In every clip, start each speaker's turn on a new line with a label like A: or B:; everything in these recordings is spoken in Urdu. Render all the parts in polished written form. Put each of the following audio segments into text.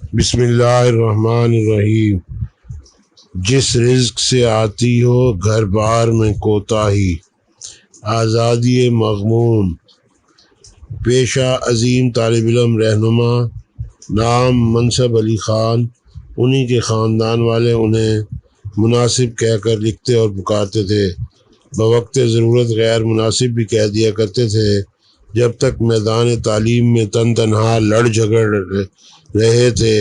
A: بسم اللہ الرحمن الرحیم۔ جس رزق سے آتی ہو گھر بار میں کوتاہی، آزادی مغموم۔ پیشہ عظیم طالب علم رہنما، نام منصب علی خان۔ انہی کے خاندان والے انہیں مناسب کہہ کر لکھتے اور پکارتے تھے، بوقت ضرورت غیر مناسب بھی کہہ دیا کرتے تھے۔ جب تک میدان تعلیم میں تنہا لڑ جھگڑ رہے تھے،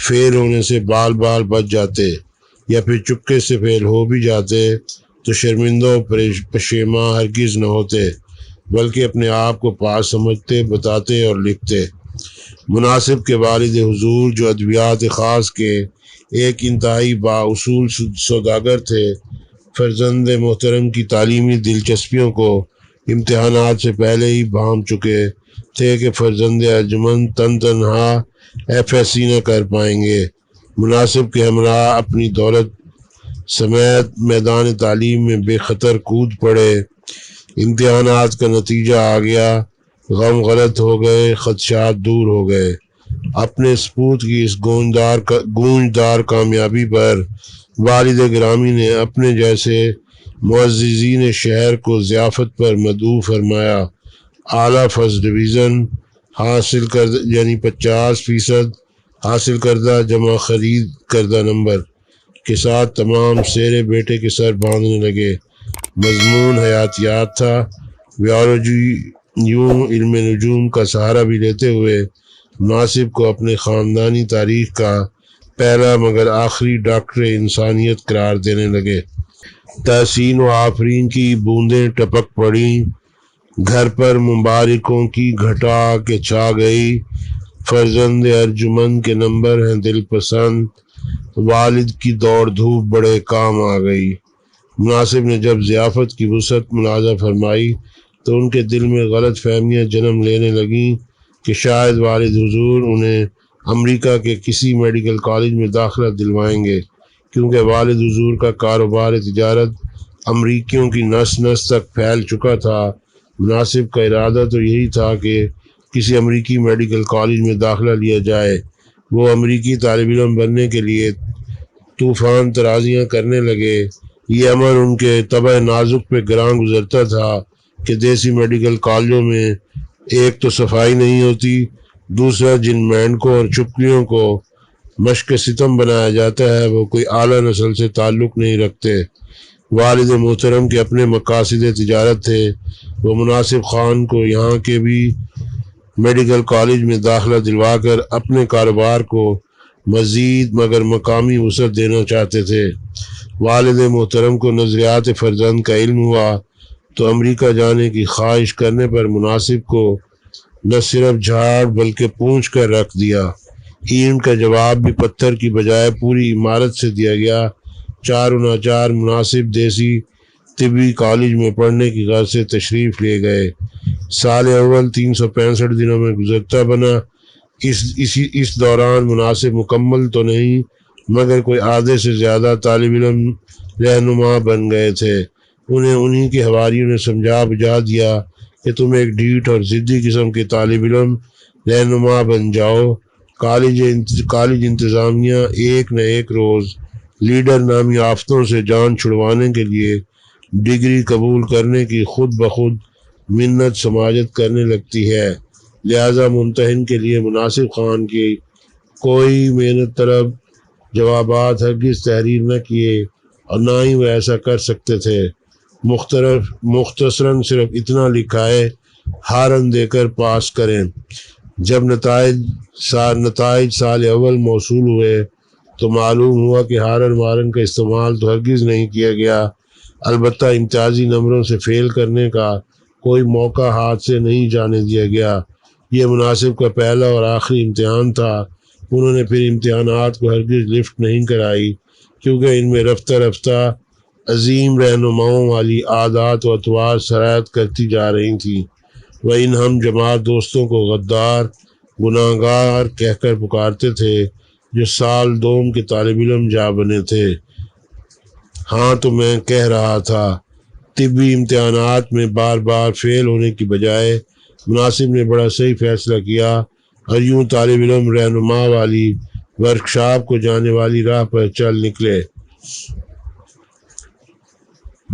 A: فیل ہونے سے بال بچ جاتے، یا پھر چپکے سے فیل ہو بھی جاتے تو شرمندہ و پشیماں ہرگز نہ ہوتے، بلکہ اپنے آپ کو پاس سمجھتے، بتاتے اور لکھتے۔ مناسب کے والد حضور، جو ادبیات خاص کے ایک انتہائی بااصول سوداگر تھے، فرزند محترم کی تعلیمی دلچسپیوں کو امتحانات سے پہلے ہی بھانپ چکے تھے کہ فرزند ارجمند تنہا FSC نہ کر پائیں گے۔ مناسب کے ہمراہ اپنی دولت سمیت میدان تعلیم میں بے خطر کود پڑے۔ امتحانات کا نتیجہ آ گیا، غم غلط ہو گئے، خدشات دور ہو گئے۔ اپنے سپوت کی اس گونجدار کامیابی پر والد گرامی نے اپنے جیسے معززین شہر کو ضیافت پر مدعو فرمایا۔ اعلیٰ فرسٹ ڈویژن حاصل کردہ، یعنی 50% حاصل کردہ جمع خرید کردہ نمبر کے ساتھ تمام سیرے بیٹے کے سر باندھنے لگے۔ مضمون حیاتیات تھا۔ بیولوجی یوں علم نجوم کا سہارا بھی لیتے ہوئے مناسب کو اپنے خاندانی تاریخ کا پہلا مگر آخری ڈاکٹر انسانیت قرار دینے لگے۔ تحسین و آفرین کی بوندیں ٹپک پڑیں، گھر پر مبارکوں کی گھٹا کے چھا گئی۔ فرزند ارجمند کے نمبر ہیں دل پسند، والد کی دوڑ دھوپ بڑے کام آ گئی۔ مناسب نے جب ضیافت کی وسعت ملاحظہ فرمائی تو ان کے دل میں غلط فہمیاں جنم لینے لگیں کہ شاید والد حضور انہیں امریکہ کے کسی میڈیکل کالج میں داخلہ دلوائیں گے، کیونکہ والد حضور کا کاروبار تجارت امریکیوں کی نس نس تک پھیل چکا تھا۔ مناسب کا ارادہ تو یہی تھا کہ کسی امریکی میڈیکل کالج میں داخلہ لیا جائے۔ وہ امریکی طالب علم بننے کے لیے طوفان طرازیاں کرنے لگے۔ یہ عمل ان کے طبع نازک پہ گراں گزرتا تھا کہ دیسی میڈیکل کالجوں میں ایک تو صفائی نہیں ہوتی، دوسرا جن مینڈکوں اور چپکلیوں کو مشق ستم بنایا جاتا ہے وہ کوئی اعلیٰ نسل سے تعلق نہیں رکھتے۔ والد محترم کے اپنے مقاصد تجارت تھے۔ وہ مناسب خان کو یہاں کے بھی میڈیکل کالج میں داخلہ دلوا کر اپنے کاروبار کو مزید مگر مقامی وسعت دینا چاہتے تھے۔ والد محترم کو نظریات فرزند کا علم ہوا تو امریکہ جانے کی خواہش کرنے پر مناسب کو نہ صرف جھاڑ بلکہ پونچھ کر رکھ دیا۔ اینٹ کا جواب بھی پتھر کی بجائے پوری عمارت سے دیا گیا۔ چاروں ناچار مناسب دیسی طبی کالج میں پڑھنے کی غرض سے تشریف لے گئے۔ سال اول 365 دنوں میں گزرتا بنا۔ اس دوران مناسب مکمل تو نہیں مگر کوئی آدھے سے زیادہ طالب علم رہنما بن گئے تھے۔ انہیں کے حواریوں نے سمجھا بجھا دیا کہ تم ایک ڈھیٹ اور ضدی قسم کے طالب علم رہنما بن جاؤ۔ کالج انتظامیہ ایک نہ ایک روز لیڈر نامی آفتوں سے جان چھڑوانے کے لیے ڈگری قبول کرنے کی خود بخود منت سماجت کرنے لگتی ہے۔ لہذا ممتحن کے لیے مناسب خان کی کوئی محنت طلب جوابات ہرگز تحریر نہ کیے اور نہ ہی وہ ایسا کر سکتے تھے۔ مختصراً صرف اتنا لکھائے، ہارن دے کر پاس کریں۔ جب نتائج سال اول موصول ہوئے تو معلوم ہوا کہ ہارن وارن کا استعمال تو ہرگز نہیں کیا گیا، البتہ امتیازی نمبروں سے فیل کرنے کا کوئی موقع ہاتھ سے نہیں جانے دیا گیا۔ یہ مناسب کا پہلا اور آخری امتحان تھا۔ انہوں نے پھر امتحانات کو ہرگز لفٹ نہیں کرائی، کیونکہ ان میں رفتہ رفتہ عظیم رہنماؤں والی عادات و اطوار سرایت کرتی جا رہی تھیں۔ وہ ان ہم جماعت دوستوں کو غدار، گناہگار کہہ کر پکارتے تھے جو سال دوم کے طالب علم جا بنے تھے۔ ہاں تو میں کہہ رہا تھا، طبی امتحانات میں بار بار فیل ہونے کی بجائے مناسب نے بڑا صحیح فیصلہ کیا اور یوں طالب علم رہنما والی ورکشاپ کو جانے والی راہ پر چل نکلے۔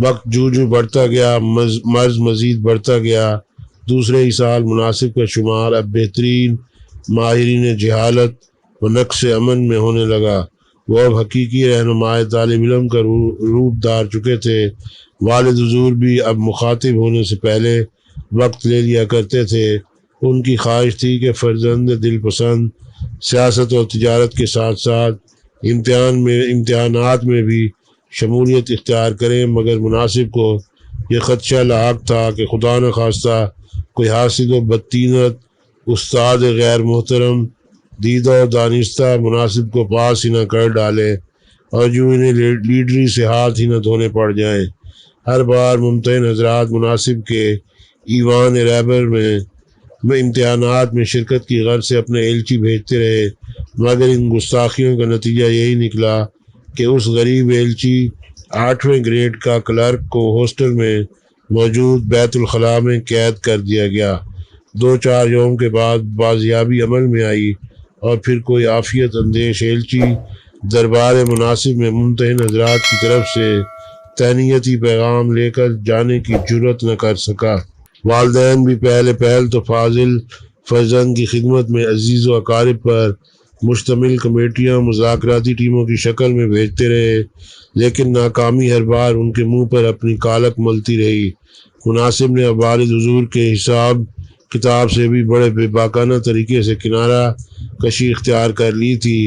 A: وقت جو بڑھتا گیا، مرض مزید بڑھتا گیا۔ دوسرے ہی سال مناسب کا شمار اب بہترین ماہرین جہالت و نقص امن میں ہونے لگا۔ وہ اب حقیقی رہنمائے طالب علم کا روپ دھار چکے تھے۔ والد حضور بھی اب مخاطب ہونے سے پہلے وقت لے لیا کرتے تھے۔ ان کی خواہش تھی کہ فرزند دل پسند سیاست اور تجارت کے ساتھ ساتھ امتحانات میں بھی شمولیت اختیار کریں، مگر مناسب کو یہ خدشہ لاحق تھا کہ خدا نخواستہ کوئی حاسد و بدطینت استاد غیر محترم دیدہ و دانستہ مناسب کو پاس ہی نہ کر ڈالے اور جو انہیں لیڈری سے ہاتھ ہی نہ دھونے پڑ جائیں۔ ہر بار ممتحن حضرات مناسب کے ایوان رہبر میں امتحانات میں شرکت کی غرض سے اپنے ایلچی بھیجتے رہے، مگر ان گستاخیوں کا نتیجہ یہی نکلا کہ اس غریب ایلچی 8ویں گریڈ کا کلرک کو ہاسٹل میں موجود بیت الخلاء میں قید کر دیا گیا۔ 2-4 یوم کے بعد بازیابی عمل میں آئی اور پھر کوئی عافیت اندیش ایلچی دربار مناسب میں ممتحن حضرات کی طرف سے تہنیتی پیغام لے کر جانے کی جرأت نہ کر سکا۔ والدین بھی پہل تو فاضل فرزند کی خدمت میں عزیز و اقارب پر مشتمل کمیٹیاں مذاکراتی ٹیموں کی شکل میں بھیجتے رہے، لیکن ناکامی ہر بار ان کے منہ پر اپنی کالک ملتی رہی۔ مناسب نے اب والد حضور کے حساب کتاب سے بھی بڑے بے باکانہ طریقے سے کنارہ کشی اختیار کر لی تھی۔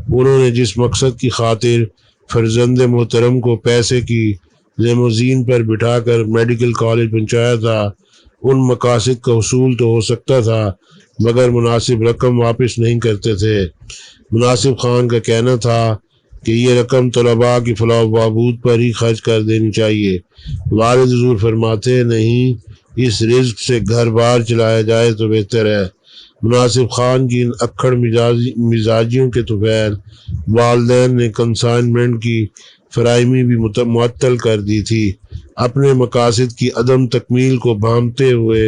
A: انہوں نے جس مقصد کی خاطر فرزند محترم کو پیسے کی لیموزین پر بٹھا کر میڈیکل کالج پہنچایا تھا، ان مقاصد کا حصول تو ہو سکتا تھا، مگر مناسب رقم واپس نہیں کرتے تھے۔ مناسب خان کا کہنا تھا کہ یہ رقم طلباء کی فلاح و بہبود پر ہی خرچ کر دینی چاہیے۔ والد حضور فرماتے نہیں، اس رزق سے گھر بار چلایا جائے تو بہتر ہے۔ مناسب خان کی ان اکھڑ مزاجیوں کے طفیل والدین نے کنسائنمنٹ کی فراہمی بھی معطل کر دی تھی۔ اپنے مقاصد کی عدم تکمیل کو بھانپتے ہوئے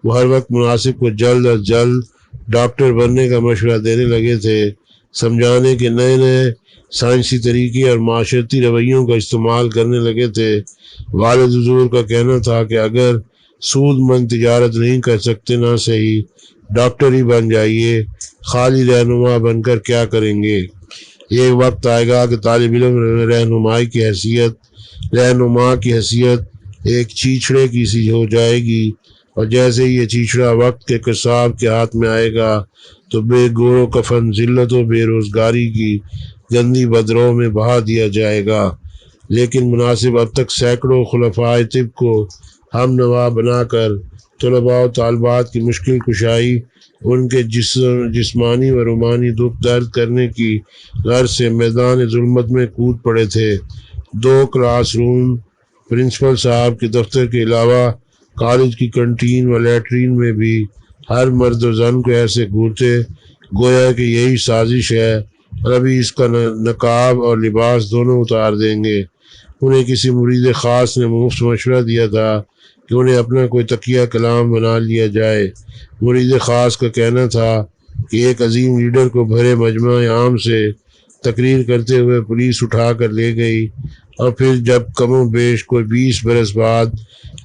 A: وہ ہر وقت مناسب کو جلد از جلد ڈاکٹر بننے کا مشورہ دینے لگے تھے، سمجھانے کے نئے سائنسی طریقے اور معاشرتی رویوں کا استعمال کرنے لگے تھے۔ والد حضور کا کہنا تھا کہ اگر سود مند تجارت نہیں کر سکتے نہ صحیح ڈاکٹر ہی بن جائیے، خالی رہنما بن کر کیا کریں گے؟ ایک وقت آئے گا کہ طالب علم رہنما کی حیثیت ایک چیچڑے کی سی ہو جائے گی، اور جیسے ہی یہ چیچڑا وقت کے قصاب کے ہاتھ میں آئے گا تو بے گور و کفن ذلت و بے روزگاری کی گندی بدروں میں بہا دیا جائے گا۔ لیکن مناسب اب تک سینکڑوں خلفائے طب کو ہم نوا بنا کر طلباء و طالبات کی مشکل کشائی، ان کے جسمانی و روحانی دکھ درد کرنے کی غرض سے میدان ظلمت میں کود پڑے تھے۔ 2 کلاس روم، پرنسپل صاحب کے دفتر کے علاوہ کالج کی کنٹین و لیٹرین میں بھی ہر مرد و زن کو ایسے گھورتے گویا کہ یہی سازش ہے اور ابھی اس کا نقاب اور لباس دونوں اتار دیں گے۔ انہیں کسی مرید خاص نے مفت مشورہ دیا تھا کہ انہیں اپنا کوئی تقیہ کلام بنا لیا جائے۔ مرید خاص کا کہنا تھا کہ ایک عظیم لیڈر کو بھرے مجمع عام سے تقریر کرتے ہوئے پولیس اٹھا کر لے گئی، اور پھر جب کم و بیش کوئی 20 برس بعد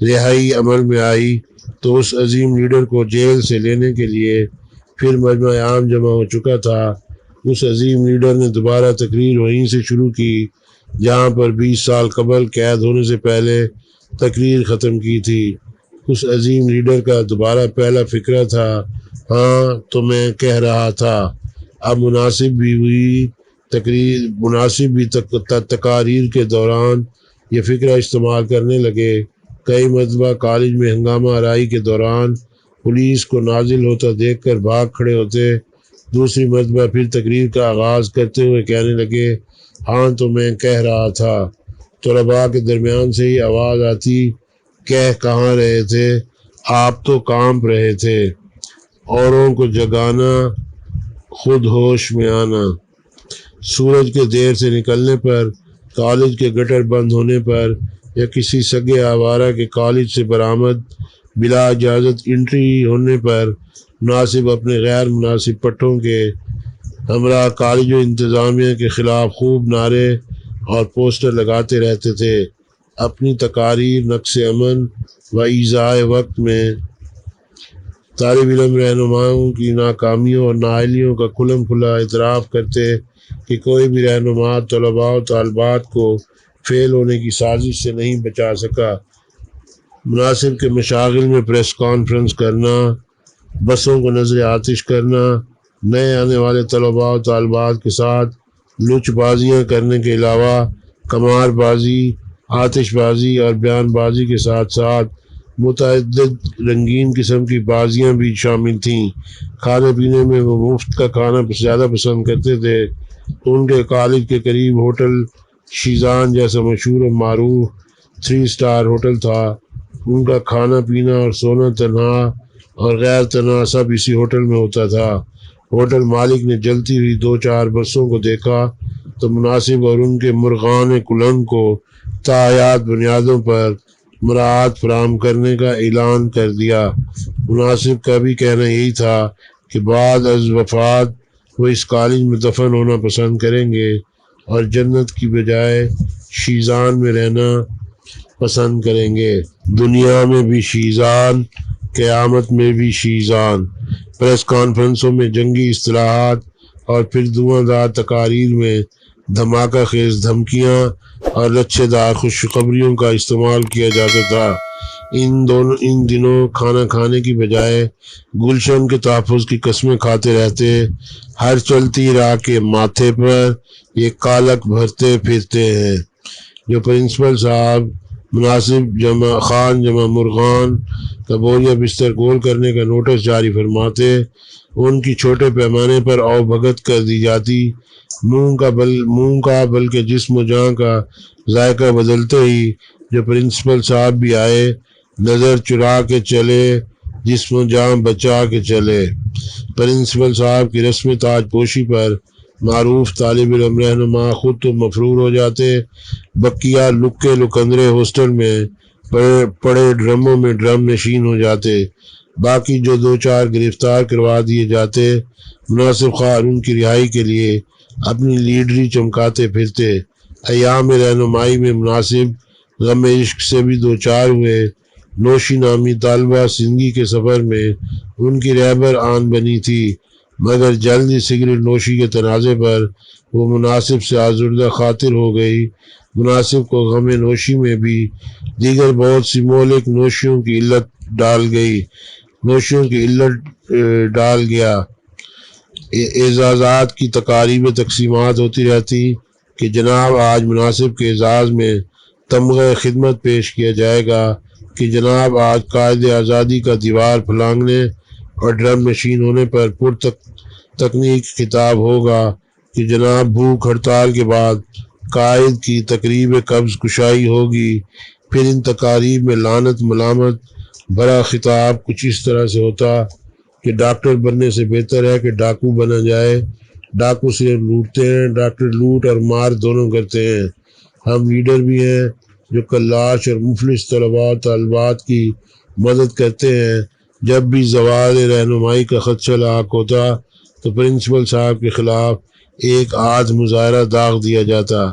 A: رہائی عمل میں آئی تو اس عظیم لیڈر کو جیل سے لینے کے لیے پھر مجمع عام جمع ہو چکا تھا۔ اس عظیم لیڈر نے دوبارہ تقریر وہیں سے شروع کی جہاں پر 20 سال قبل قید ہونے سے پہلے تقریر ختم کی تھی۔ اس عظیم لیڈر کا دوبارہ پہلا فقرہ تھا، ہاں تو میں کہہ رہا تھا۔ اب مناسب بھی تقاریر کے دوران یہ فقرہ استعمال کرنے لگے۔ کئی مرتبہ کالج میں ہنگامہ آرائی کے دوران پولیس کو نازل ہوتا دیکھ کر بھاگ کھڑے ہوتے۔ دوسری مرتبہ پھر تقریر کا آغاز کرتے ہوئے کہنے لگے، ہاں تو میں کہہ رہا تھا۔ طلباء کے درمیان سے ہی آواز آتی، کہہ کہاں رہے تھے آپ، تو کانپ رہے تھے۔ اوروں کو جگانا، خود ہوش میں آنا۔ سورج کے دیر سے نکلنے پر، کالج کے گٹر بند ہونے پر، یا کسی سگے آوارہ کے کالج سے برآمد بلا اجازت انٹری ہونے پر مناسب اپنے غیر مناسب پٹھوں کے ہمراہ کالج و انتظامیہ کے خلاف خوب نعرے اور پوسٹر لگاتے رہتے تھے۔ اپنی تقاریر، نقص امن و ایذائے وقت میں طالب علم رہنماؤں کی ناکامیوں اور نااہلیوں کا کھلم کھلا اعتراف کرتے کہ کوئی بھی رہنما طلباء و طالبات کو فیل ہونے کی سازش سے نہیں بچا سکا۔ مناسب کے مشاغل میں پریس کانفرنس کرنا، بسوں کو نظر آتش کرنا، نئے آنے والے طلباء و طالبات کے ساتھ لچ بازیاں کرنے کے علاوہ قمار بازی، آتش بازی اور بیان بازی کے ساتھ ساتھ متعدد رنگین قسم کی بازیاں بھی شامل تھیں۔ کھانے پینے میں وہ مفت کا کھانا زیادہ پسند کرتے تھے۔ ان کے کالج کے قریب ہوٹل شیزان جیسا مشہور و معروف 3 اسٹار ہوٹل تھا۔ ان کا کھانا پینا اور سونا تنہا اور غیر تنہا سب اسی ہوٹل میں ہوتا تھا۔ ہوٹل مالک نے جلتی ہوئی 2-4 بسوں کو دیکھا تو مناسب اور ان کے مرغان کلنگ کو تاحیات بنیادوں پر مراعات فراہم کرنے کا اعلان کر دیا۔ مناسب کا بھی کہنا یہی تھا کہ بعد از وفات وہ اس کالج میں دفن ہونا پسند کریں گے اور جنت کی بجائے شیزان میں رہنا پسند کریں گے۔ دنیا میں بھی شیزان، قیامت میں بھی شیزان۔ پریس کانفرنسوں میں جنگی اصطلاحات اور پھر دھواں دار تقاریر میں دھماکہ خیز دھمکیاں اور لچھے دار خوشخبریوں کا استعمال کیا جاتا تھا۔ ان دنوں کھانا کھانے کی بجائے گلشن کے تحفظ کی قسمیں کھاتے رہتے۔ ہر چلتی راہ کے ماتھے پر یہ کالک بھرتے پھرتے ہیں۔ جو پرنسپل صاحب مناسب جمع خان جمع مرغان کا بوریا بستر گول کرنے کا نوٹس جاری فرماتے، ان کی چھوٹے پیمانے پر او بھگت کر دی جاتی۔ منہ کا بلکہ جسم و جاں کا ذائقہ بدلتے ہی جو پرنسپل صاحب بھی آئے، نظر چرا کے چلے، جسم و جاں بچا کے چلے۔ پرنسپل صاحب کی رسم تاج پوشی پر معروف طالب علم رہنما خود تو مفرور ہو جاتے، بقیہ لکے لکندرے ہاسٹل میں پڑے ڈرموں میں ڈرم نشین ہو جاتے۔ باقی جو 2-4 گرفتار کروا دیے جاتے، مناسب خان ان کی رہائی کے لیے اپنی لیڈری چمکاتے پھرتے۔ ایام رہنمائی میں مناسب غم عشق سے بھی 2-4 ہوئے۔ نوشی نامی طالبہ سندھی کے سفر میں ان کی رہبر آن بنی تھی، مگر جلد ہی سگریٹ نوشی کے تنازع پر وہ مناسب سے آزردہ خاطر ہو گئی۔ مناسب کو غم نوشی میں بھی دیگر بہت سی مہلک نوشیوں کی علت ڈال گیا۔ اعزازات کی تقاریب تقسیمات ہوتی رہتی کہ جناب آج مناسب کے اعزاز میں تمغہ خدمت پیش کیا جائے گا، کہ جناب آج قائد آزادی کا دیوار پھلانگنے اور ڈرم نشین ہونے پر تکنیک خطاب ہوگا، کہ جناب بھوک ہڑتال کے بعد قائد کی تقریب قبض کشائی ہوگی۔ پھر ان تقاریب میں لعنت ملامت بھرا خطاب کچھ اس طرح سے ہوتا کہ ڈاکٹر بننے سے بہتر ہے کہ ڈاکو بنا جائے۔ ڈاکو صرف لوٹتے ہیں، ڈاکٹر لوٹ اور مار دونوں کرتے ہیں۔ ہم لیڈر بھی ہیں جو کلاش اور مفلس طلباء و طالبات کی مدد کرتے ہیں۔ جب بھی زوال رہنمائی کا خدشہ لاحق ہوتا تو پرنسپل صاحب کے خلاف ایک آدھ مظاہرہ داغ دیا جاتا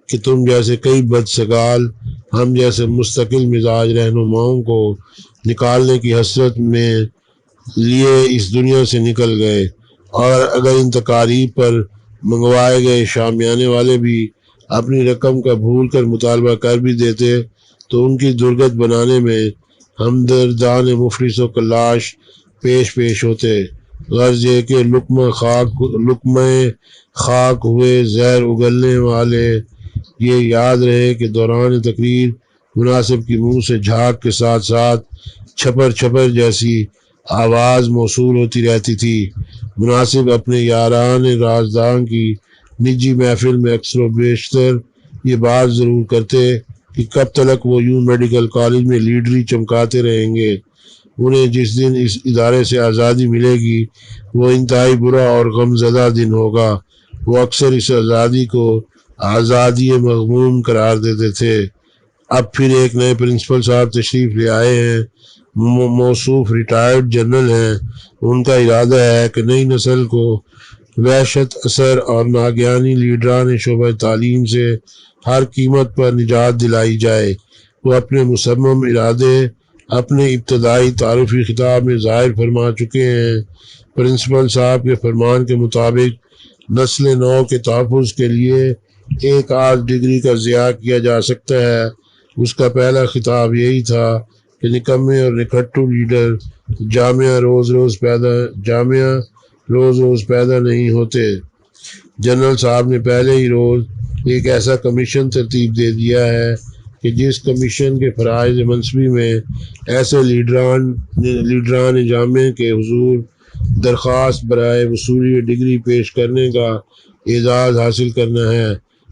A: کہ تم جیسے کئی بدسگال ہم جیسے مستقل مزاج رہنماؤں کو نکالنے کی حسرت میں لیے اس دنیا سے نکل گئے، اور اگر ان تقاریب پر منگوائے گئے شامیانے والے بھی اپنی رقم کا بھول کر مطالبہ کر بھی دیتے تو ان کی درگت بنانے میں ہمدردان مفلس و کلاش پیش ہوتے۔ غرض یہ کہ لقمہ خاک ہوئے زہر اگلنے والے یہ یاد رہے کہ دوران تقریر مناسب کی منہ سے جھاگ کے ساتھ ساتھ چھپر جیسی آواز موصول ہوتی رہتی تھی۔ مناسب اپنے یاران رازدان کی نجی محفل میں اکثر و بیشتر یہ بات ضرور کرتے کہ کب تلک وہ یوں میڈیکل کالج میں لیڈری چمکاتے رہیں گے۔ انہیں جس دن اس ادارے سے آزادی ملے گی وہ انتہائی برا اور غمزدہ دن ہوگا۔ وہ اکثر اس آزادی کو آزادی مغموم قرار دیتے تھے۔ اب پھر ایک نئے پرنسپل صاحب تشریف لے آئے ہیں، موصوف ریٹائرڈ جنرل ہیں۔ ان کا ارادہ ہے کہ نئی نسل کو وحشت اثر اور ناگہانی لیڈران شعبہ تعلیم سے ہر قیمت پر نجات دلائی جائے۔ وہ اپنے مصمم ارادے اپنے ابتدائی تعارفی خطاب میں ظاہر فرما چکے ہیں۔ پرنسپل صاحب کے فرمان کے مطابق نسل نو کے تحفظ کے لیے ایک آدھ ڈگری کا ضیاع کیا جا سکتا ہے۔ اس کا پہلا خطاب یہی تھا کہ نکمے اور نکھٹو لیڈر جامعہ روز روز پیدا نہیں ہوتے۔ جنرل صاحب نے پہلے ہی روز ایک ایسا کمیشن ترتیب دے دیا ہے کہ جس کمیشن کے فرائض منصبی میں ایسے لیڈران جامعہ کے حضور درخواست برائے وصولی ڈگری پیش کرنے کا اعزاز حاصل کرنا ہے،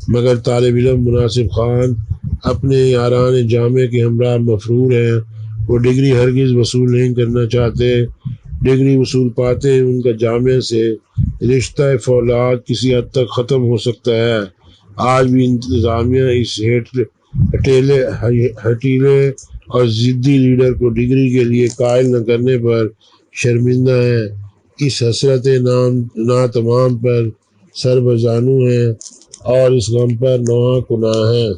A: مگر طالب علم مناسب خان اپنے یاران جامعہ کے ہمراہ مفرور ہیں۔ وہ ڈگری ہرگز وصول نہیں کرنا چاہتے۔ ڈگری وصول پاتے ہی ان کا جامعہ سے رشتہ فولاد کسی حد تک ختم ہو سکتا ہے۔ آج بھی انتظامیہ اس ہٹیلے اور ضدی لیڈر کو ڈگری کے لیے قائل نہ کرنے پر شرمندہ ہے۔ اس حسرت ناتمام پر سر بزانو ہیں اور اس غم پر نوحہ کناں ہیں۔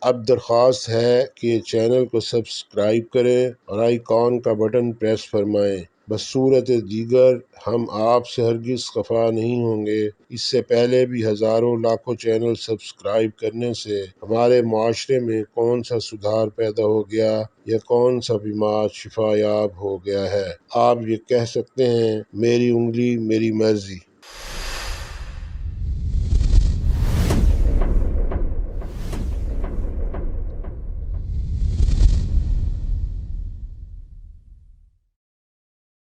A: اب درخواست ہے کہ چینل کو سبسکرائب کریں اور آئیکن کا بٹن پریس فرمائیں۔ بصورت دیگر ہم آپ سے ہرگز خفا نہیں ہوں گے۔ اس سے پہلے بھی ہزاروں لاکھوں چینل سبسکرائب کرنے سے ہمارے معاشرے میں کون سا سدھار پیدا ہو گیا یا کون سا بیمار شفا یاب ہو گیا ہے۔ آپ یہ کہہ سکتے ہیں میری انگلی میری مرضی۔